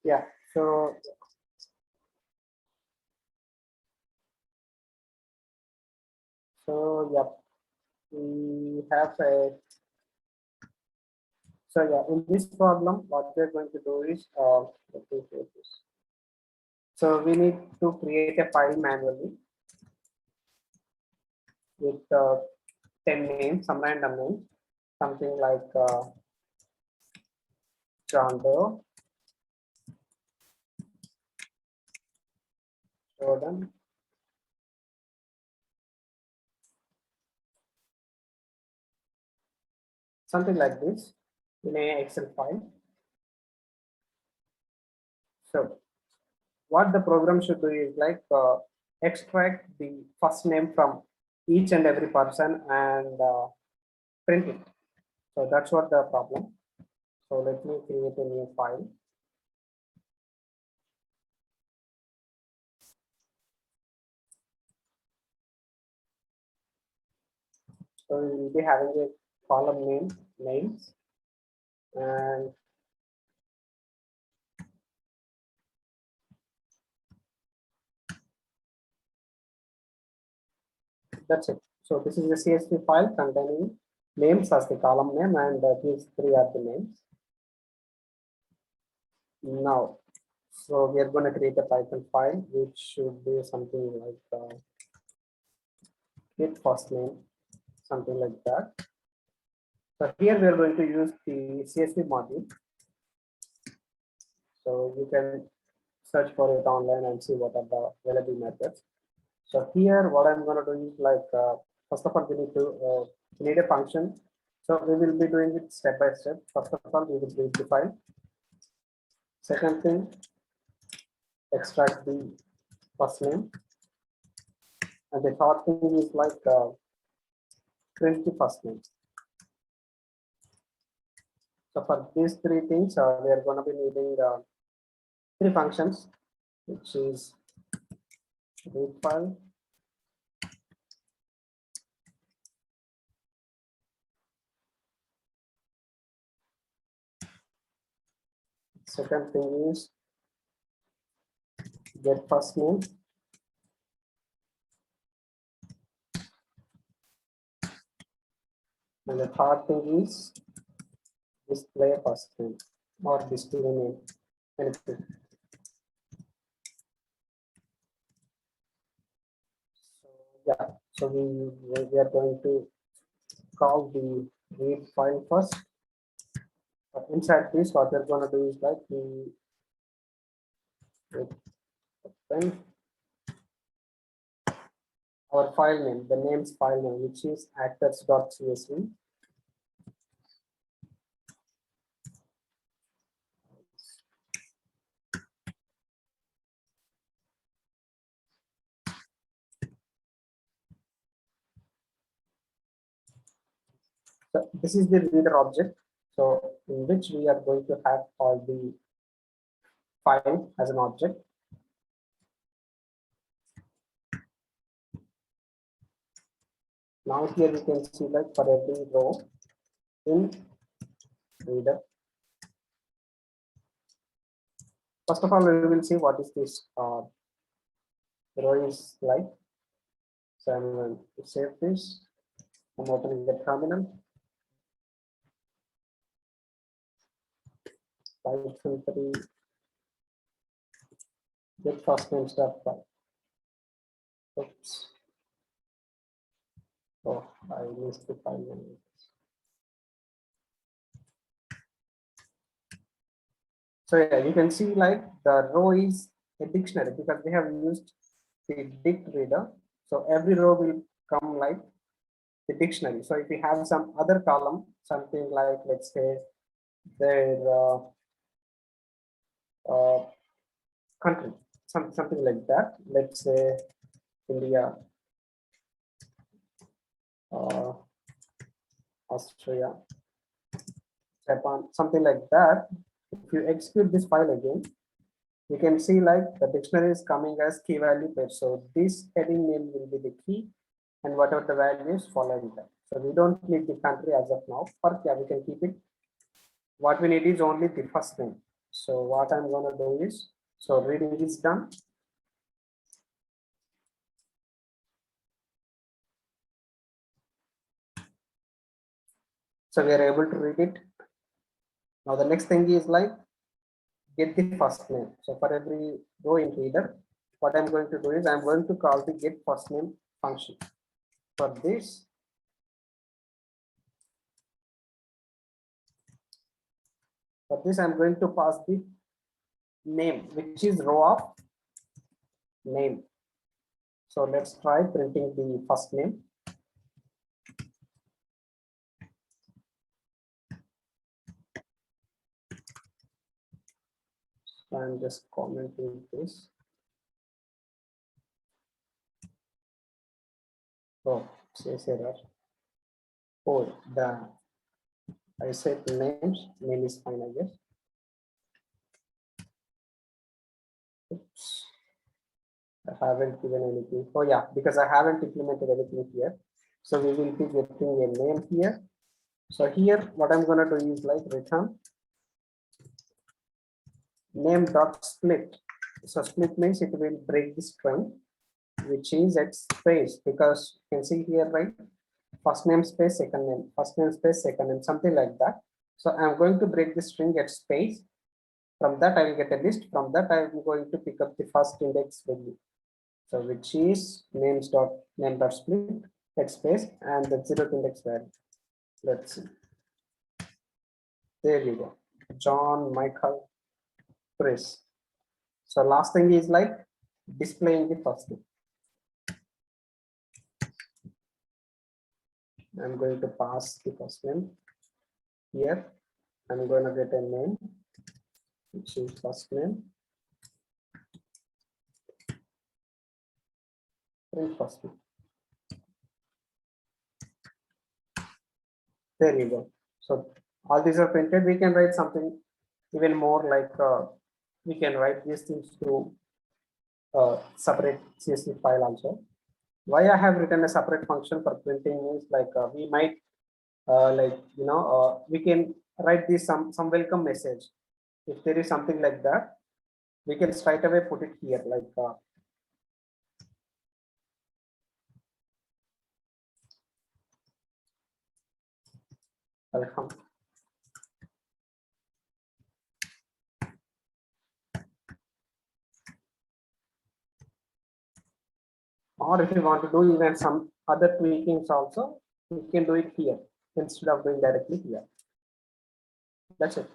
Yeah, so yeah, we have a, so yeah, in this problem what we're going to do is let me show this. So we need to create a file manually with 10 names, some random names, something like John Doe, Jordan, something like this in a Excel file. So what the program should do is like extract the first name from each and every person and print it. So that's what the problem. So let me create a new file. So we will be having a column name, names, and that's it. So this is the CSV file containing names as the column name, and these three are the names. Now, so we are going to create a Python file, which should be something like get first name, something like that. So here we are going to use the CSV module. So you can search for it online and see what are the available methods. So here, what I'm going to do is like, first of all, we need a function. So we will be doing it step by step. First of all, we will read the file. Second thing, extract the first name. And the third thing is like print the first name. So for these three things, we are going to be needing three functions, which is read file, second thing is get first name, and the third thing is display first name or display name, anything. So yeah, so we are going to call the read file first. But inside this, what we're going to do is like the open our file name, the name's file name, which is actors.csv. So this is the reader object. So in which we are going to have all the file as an object. Now here we can see like for every row in reader. First of all, we will see what is this row is like. So I'm going to save this. I'm opening the terminal. Python 3 get first name start file. Oops. Oh, I missed the file name. So yeah, you can see like the row is a dictionary because we have used the dict reader. So every row will come like the dictionary. So if we have some other column, something like let's say their country, something like that. Let's say India, Australia, Japan, something like that. If you execute this file again, you can see like the dictionary is coming as key value page. So this heading name will be the key and whatever the values following that. So we don't need the country as of now, but yeah, we can keep it. What we need is only the first name. So what I'm going to do is, so reading is done. So we are able to read it. Now the next thing is like get the first name. So for every row in reader, what I'm going to do is I'm going to call the get first name function. For this I'm going to pass the name, which is row of name. So let's try printing the first name. So I'm just commenting this. Oh, says error. Oh, I said names. Name is fine, I guess. Oops. I haven't given anything. Oh yeah, because I haven't implemented anything here. So we will be getting a name here. So here, what I'm going to do is like return name dot split. So split means it will break the string, which is at space, because you can see here, right? First name space, second name, first name space, second name, something like that. So I'm going to break the string at space. From that, I will get a list. From that, I am going to pick up the first index value. So which is names dot name dot split at space and the 0th index value. Let's see. There you go. John, Michael, Chris. So last thing is like displaying the first name. I'm going to pass the first name here. I'm going to get a name, which is first name. Print first name. There you go. So all these are printed. We can write something even more like we can write these things to separate CSV file also. Why I have written a separate function for printing is like we might we can write this some welcome message. If there is something like that, we can straight away put it here like welcome. Or if you want to do even some other tweakings also, you can do it here instead of doing directly here. That's it.